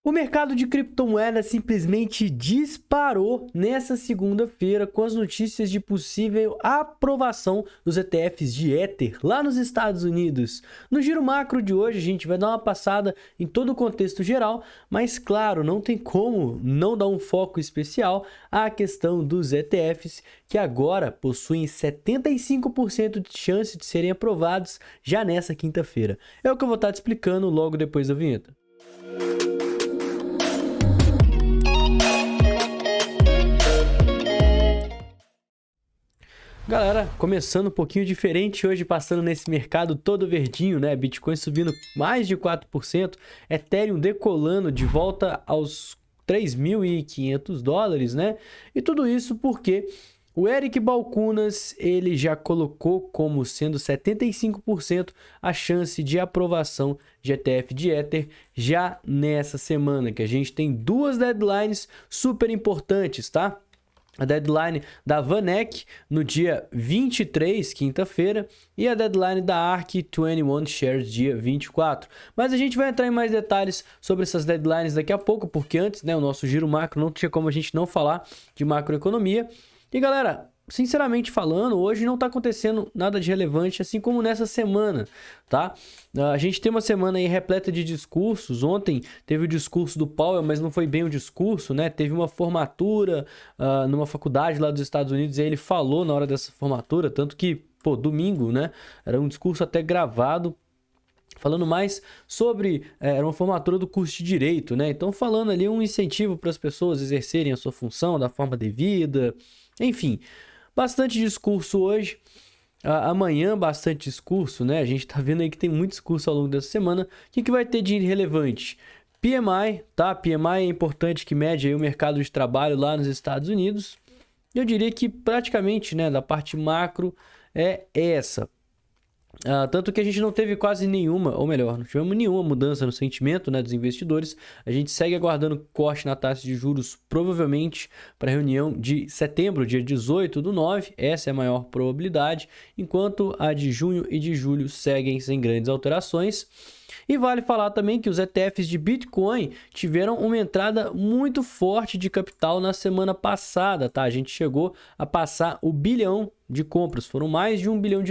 O mercado de criptomoedas simplesmente disparou nessa segunda-feira com as notícias de possível aprovação dos ETFs de Ether lá nos Estados Unidos. No Giro Macro de hoje, a gente vai dar uma passada em todo o contexto geral, mas claro, não tem como não dar um foco especial à questão dos ETFs, que agora possuem 75% de chance de serem aprovados já nessa quinta-feira. É o que eu vou estar te explicando logo depois da vinheta. Galera, começando um pouquinho diferente hoje, passando nesse mercado todo verdinho, né? Bitcoin subindo mais de 4%, Ethereum decolando de volta aos 3.500 dólares, né? E tudo isso porque o Eric Balchunas, ele já colocou como sendo 75% a chance de aprovação de ETF de Ether já nessa semana, que a gente tem duas deadlines super importantes, tá? A deadline da VanEck no dia 23, quinta-feira, e a deadline da ARK 21 Shares dia 24. Mas a gente vai entrar em mais detalhes sobre essas deadlines daqui a pouco, porque antes, né, o nosso giro macro não tinha como a gente não falar de macroeconomia. E galera, sinceramente falando, hoje não está acontecendo nada de relevante, assim como nessa semana, tá? A gente tem uma semana aí repleta de discursos. Ontem teve o discurso do Powell, mas não foi bem um discurso, né? Teve uma formatura numa faculdade lá dos Estados Unidos e aí ele falou na hora dessa formatura, tanto que, pô, domingo, né? Era um discurso até gravado, falando mais sobre, era uma formatura do curso de Direito, né? Então falando ali um incentivo para as pessoas exercerem a sua função da forma devida, enfim, bastante discurso hoje. Amanhã, bastante discurso, né? A gente tá vendo aí que tem muito discurso ao longo dessa semana. O que vai ter de relevante? PMI, tá? PMI é importante, que mede aí o mercado de trabalho lá nos Estados Unidos. Eu diria que praticamente, né, da parte macro é essa. Tanto que a gente não teve quase nenhuma, ou melhor, não tivemos nenhuma mudança no sentimento, né, dos investidores. A gente segue aguardando corte na taxa de juros, provavelmente para a reunião de setembro, dia 18/9. Essa é a maior probabilidade, enquanto a de junho e de julho seguem sem grandes alterações. E vale falar também que os ETFs de Bitcoin tiveram uma entrada muito forte de capital na semana passada, tá? A gente chegou a passar o bilhão de compras, foram mais de $1 bilhão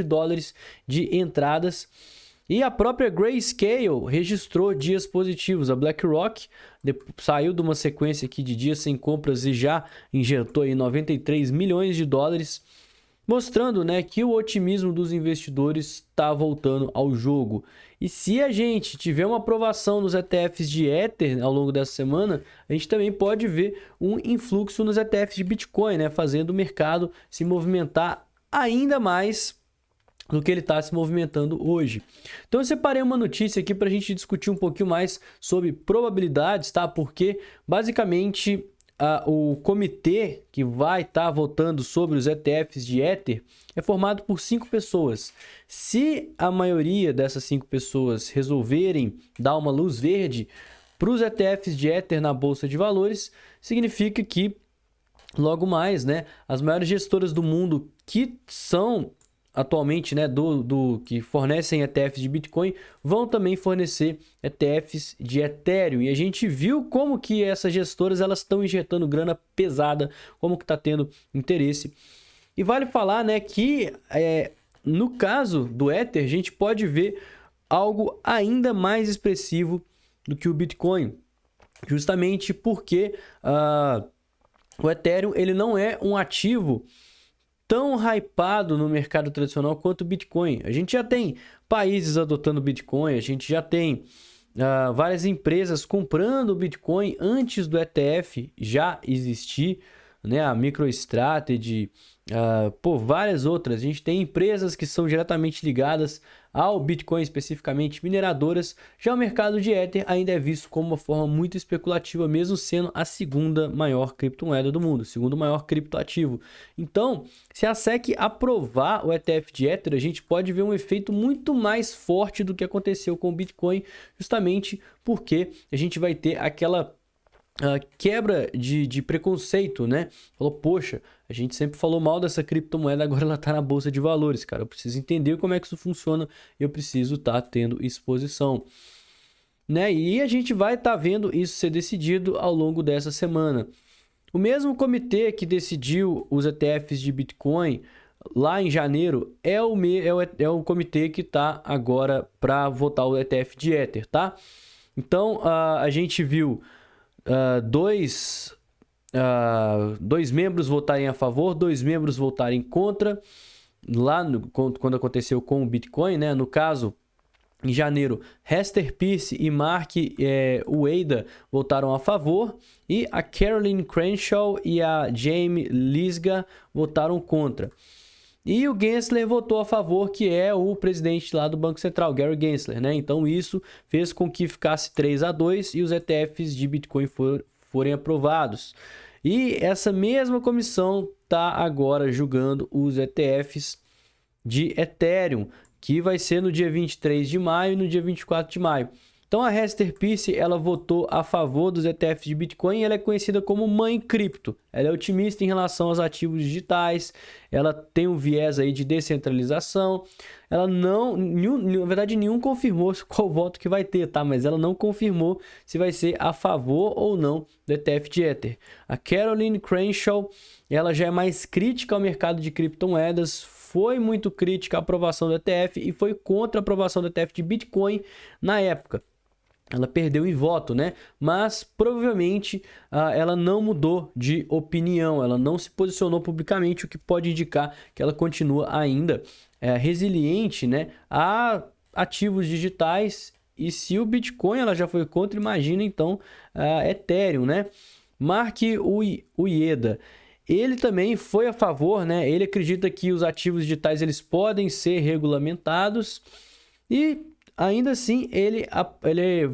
de entradas. E a própria Grayscale registrou dias positivos. A BlackRock saiu de uma sequência aqui de dias sem compras e já injetou aí $93 milhões, mostrando, né, que o otimismo dos investidores está voltando ao jogo. E se a gente tiver uma aprovação nos ETFs de Ether ao longo dessa semana, a gente também pode ver um influxo nos ETFs de Bitcoin, né, fazendo o mercado se movimentar ainda mais do que ele está se movimentando hoje. Então eu separei uma notícia aqui para a gente discutir um pouquinho mais sobre probabilidades, tá? Porque basicamente o comitê que vai estar votando sobre os ETFs de Ether é formado por 5 pessoas. Se a maioria dessas 5 pessoas resolverem dar uma luz verde para os ETFs de Ether na Bolsa de Valores, significa que logo mais, né, as maiores gestoras do mundo que são atualmente, né, que fornecem ETFs de Bitcoin, vão também fornecer ETFs de Ethereum. E a gente viu como que essas gestoras elas estão injetando grana pesada, como que está tendo interesse. E vale falar, né, que no caso do Ether, a gente pode ver algo ainda mais expressivo do que o Bitcoin, justamente porque o Ethereum ele não é um ativo tão hypado no mercado tradicional quanto o Bitcoin. A gente já tem países adotando Bitcoin, a gente já tem várias empresas comprando o Bitcoin antes do ETF já existir, né? A MicroStrategy, várias outras. A gente tem empresas que são diretamente ligadas ao Bitcoin, especificamente mineradoras. Já o mercado de Ether ainda é visto como uma forma muito especulativa, mesmo sendo a segunda maior criptomoeda do mundo, o segundo maior criptoativo. Então, se a SEC aprovar o ETF de Ether, a gente pode ver um efeito muito mais forte do que aconteceu com o Bitcoin, justamente porque a gente vai ter aquela quebra de preconceito, né? Falou, poxa, a gente sempre falou mal dessa criptomoeda, agora ela tá na bolsa de valores, cara. Eu preciso entender como é que isso funciona, eu preciso estar tendo exposição. né? E a gente vai estar vendo isso ser decidido ao longo dessa semana. O mesmo comitê que decidiu os ETFs de Bitcoin lá em janeiro é o comitê que está agora para votar o ETF de Ether, tá? Então, a gente viu dois membros votarem a favor, 2 membros votarem contra, lá quando aconteceu com o Bitcoin, né? No caso, em janeiro, Hester Peirce e Mark Ueda votaram a favor e a Caroline Crenshaw e a Jamie Lisga votaram contra. E o Gensler votou a favor, que é o presidente lá do Banco Central, Gary Gensler, né? Então isso fez com que ficasse 3-2 e os ETFs de Bitcoin forem aprovados. E essa mesma comissão está agora julgando os ETFs de Ethereum, que vai ser no dia 23 de maio e no dia 24 de maio. Então a Hester Peirce, ela votou a favor dos ETFs de Bitcoin e ela é conhecida como mãe cripto. Ela é otimista em relação aos ativos digitais, ela tem um viés aí de descentralização. Ela não, na verdade, nenhum confirmou qual voto que vai ter, tá? Mas ela não confirmou se vai ser a favor ou não do ETF de Ether. A Caroline Crenshaw, ela já é mais crítica ao mercado de criptomoedas, foi muito crítica à aprovação do ETF e foi contra a aprovação do ETF de Bitcoin na época. Ela perdeu em voto, né? Mas provavelmente ela não mudou de opinião, ela não se posicionou publicamente, o que pode indicar que ela continua ainda resiliente, né, a ativos digitais. E se o Bitcoin ela já foi contra, imagina então a Ethereum, né? Mark Ueda, ele também foi a favor, né? Ele acredita que os ativos digitais eles podem ser regulamentados e ainda assim, ele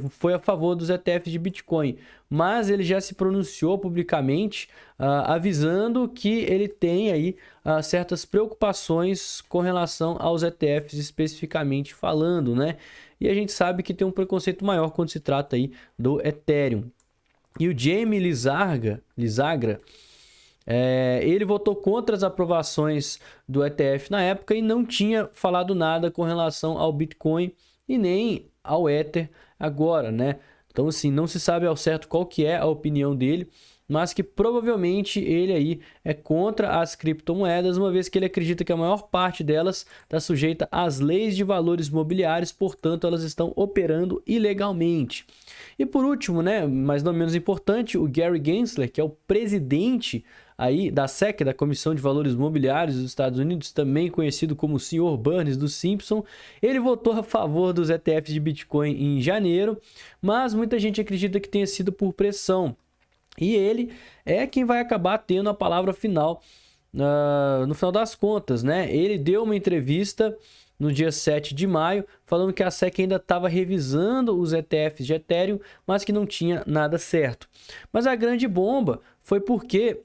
foi a favor dos ETFs de Bitcoin, mas ele já se pronunciou publicamente avisando que ele tem aí certas preocupações com relação aos ETFs especificamente falando, né? E a gente sabe que tem um preconceito maior quando se trata aí do Ethereum. E o Jamie Lizagra, ele votou contra as aprovações do ETF na época e não tinha falado nada com relação ao Bitcoin e nem ao Ether agora, né? Então, assim, não se sabe ao certo qual que é a opinião dele, mas que provavelmente ele aí é contra as criptomoedas, uma vez que ele acredita que a maior parte delas está sujeita às leis de valores mobiliários, portanto, elas estão operando ilegalmente. E por último, né, mas não menos importante, o Gary Gensler, que é o presidente aí da SEC, da Comissão de Valores Mobiliários dos Estados Unidos, também conhecido como o Sr. Burns dos Simpson, ele votou a favor dos ETFs de Bitcoin em janeiro, mas muita gente acredita que tenha sido por pressão. E ele é quem vai acabar tendo a palavra final no final das contas, né? Ele deu uma entrevista no dia 7 de maio, falando que a SEC ainda estava revisando os ETFs de Ethereum, mas que não tinha nada certo. Mas a grande bomba foi porque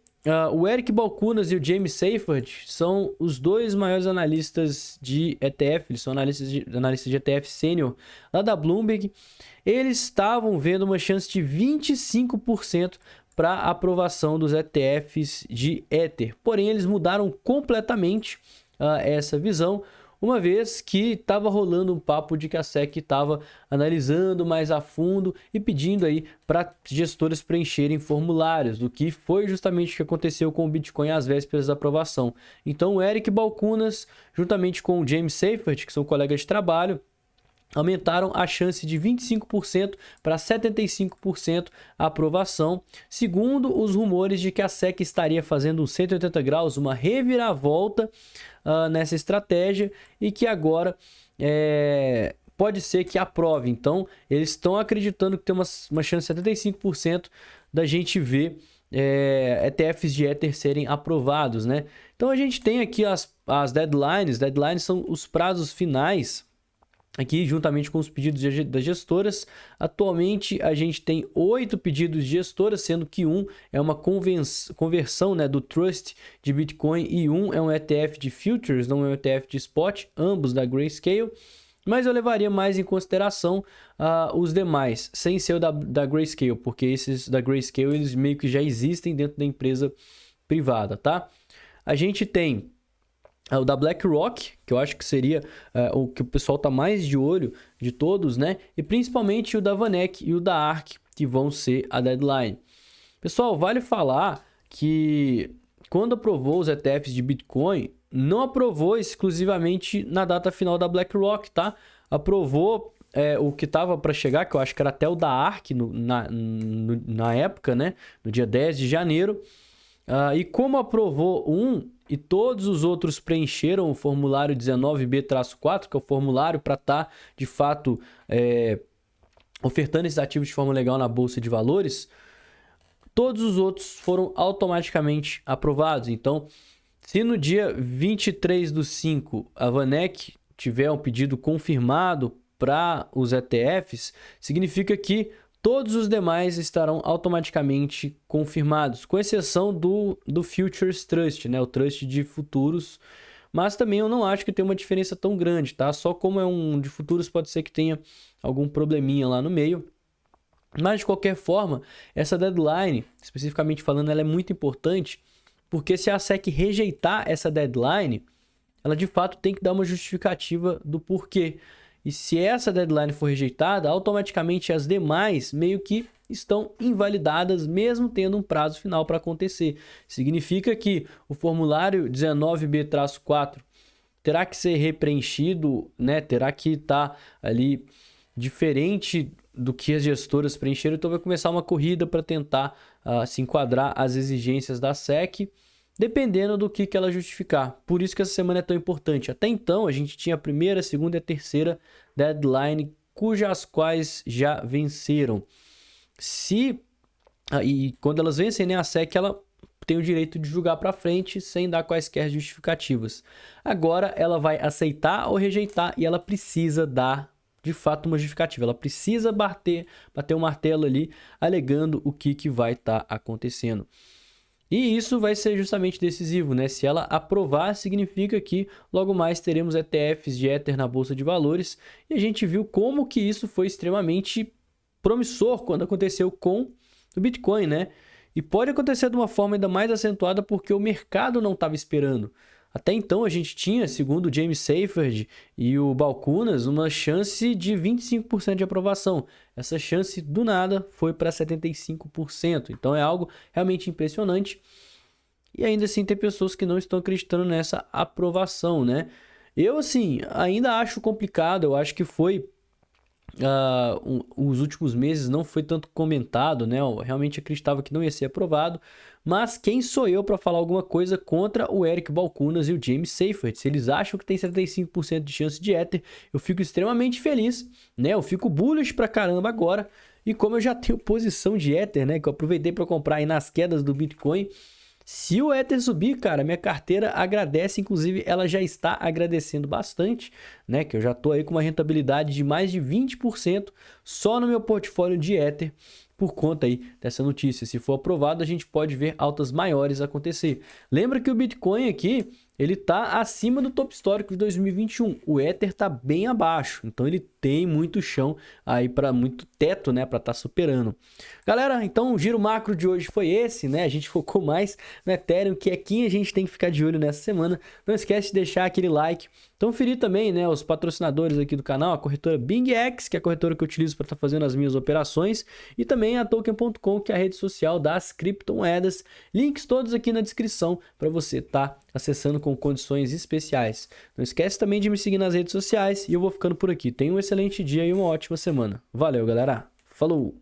o Eric Balchunas e o James Seyffart são os dois maiores analistas de ETF, eles são analistas de ETF sênior lá da Bloomberg. Eles estavam vendo uma chance de 25% para a aprovação dos ETFs de Ether. Porém, eles mudaram completamente essa visão, uma vez que estava rolando um papo de que a SEC estava analisando mais a fundo e pedindo aí para gestores preencherem formulários, do que foi justamente o que aconteceu com o Bitcoin às vésperas da aprovação. Então o Eric Balchunas, juntamente com o James Seyffart, que são colegas de trabalho, aumentaram a chance de 25% para 75% a aprovação, segundo os rumores de que a SEC estaria fazendo um 180 graus, uma reviravolta nessa estratégia e que agora pode ser que aprove. Então, eles estão acreditando que tem uma chance de 75% da gente ver ETFs de Ether serem aprovados, né? Então, a gente tem aqui as deadlines. Deadlines são os prazos finais aqui, juntamente com os pedidos das gestoras. Atualmente, a gente tem 8 pedidos de gestoras, sendo que um é uma conversão, né, do Trust de Bitcoin e um é um ETF de Futures, não é um ETF de Spot, ambos da Grayscale. Mas eu levaria mais em consideração os demais, sem ser o da Grayscale, porque esses da Grayscale eles meio que já existem dentro da empresa privada, tá? A gente tem O da BlackRock, que eu acho que seria o que o pessoal tá mais de olho de todos, né? E principalmente o da VanEck e o da ARK, que vão ser a deadline. Pessoal, vale falar que quando aprovou os ETFs de Bitcoin, não aprovou exclusivamente na data final da BlackRock, tá? Aprovou o que estava para chegar, que eu acho que era até o da ARK na época, né? No dia 10 de janeiro. E como aprovou um e todos os outros preencheram o formulário 19B-4, que é o formulário para estar, de fato, ofertando esses ativos de forma legal na Bolsa de Valores, todos os outros foram automaticamente aprovados. Então, se no dia 23/5 a VanEck tiver um pedido confirmado para os ETFs, significa que todos os demais estarão automaticamente confirmados, com exceção do Futures Trust, né? O Trust de futuros. Mas também eu não acho que tem uma diferença tão grande, tá? Só como é um de futuros, pode ser que tenha algum probleminha lá no meio. Mas, de qualquer forma, essa deadline, especificamente falando, ela é muito importante, porque se a SEC rejeitar essa deadline, ela de fato tem que dar uma justificativa do porquê. E se essa deadline for rejeitada, automaticamente as demais meio que estão invalidadas, mesmo tendo um prazo final para acontecer. Significa que o formulário 19B-4 terá que ser repreenchido, né? Terá que estar ali diferente do que as gestoras preencheram, então vai começar uma corrida para tentar se enquadrar às exigências da SEC, dependendo do que ela justificar. Por isso que essa semana é tão importante. Até então, a gente tinha a primeira, a segunda e a terceira deadline, cujas quais já venceram. E quando elas vencem, né, a SEC ela tem o direito de julgar para frente sem dar quaisquer justificativas. Agora ela vai aceitar ou rejeitar e ela precisa dar de fato uma justificativa. Ela precisa bater o martelo ali, alegando o que vai estar acontecendo. E isso vai ser justamente decisivo, né? Se ela aprovar, significa que logo mais teremos ETFs de Ether na Bolsa de Valores. E a gente viu como que isso foi extremamente promissor quando aconteceu com o Bitcoin, né? E pode acontecer de uma forma ainda mais acentuada porque o mercado não estava esperando. Até então a gente tinha, segundo o James Seyffart e o Balchunas, uma chance de 25% de aprovação. Essa chance do nada foi para 75%. Então é algo realmente impressionante. E ainda assim tem pessoas que não estão acreditando nessa aprovação, né? Eu, assim, ainda acho complicado. Eu acho que foi... os últimos meses não foi tanto comentado, né? Eu realmente acreditava que não ia ser aprovado. Mas quem sou eu para falar alguma coisa contra o Eric Balchunas e o James Seyffart? Se eles acham que tem 75% de chance de Ether, eu fico extremamente feliz, né? Eu fico bullish pra caramba agora. E como eu já tenho posição de Ether, né? Que eu aproveitei para comprar aí nas quedas do Bitcoin. Se o Ether subir, cara, minha carteira agradece, inclusive ela já está agradecendo bastante, né? Que eu já tô aí com uma rentabilidade de mais de 20% só no meu portfólio de Ether por conta aí dessa notícia. Se for aprovado, a gente pode ver altas maiores acontecer. Lembra que o Bitcoin aqui, ele tá acima do topo histórico de 2021. O Ether tá bem abaixo, então ele tem muito chão aí para muito teto, né, para estar superando. Galera, então o giro macro de hoje foi esse, né? A gente focou mais no Ethereum, que é quem a gente tem que ficar de olho nessa semana. Não esquece de deixar aquele like. Então, ferir também, né, os patrocinadores aqui do canal, a corretora BingX, que é a corretora que eu utilizo para estar fazendo as minhas operações, e também a Token.com, que é a rede social das criptomoedas. Links todos aqui na descrição para você estar acessando com condições especiais. Não esquece também de me seguir nas redes sociais e eu vou ficando por aqui. Tenha um excelente dia e uma ótima semana. Valeu, galera. Falou!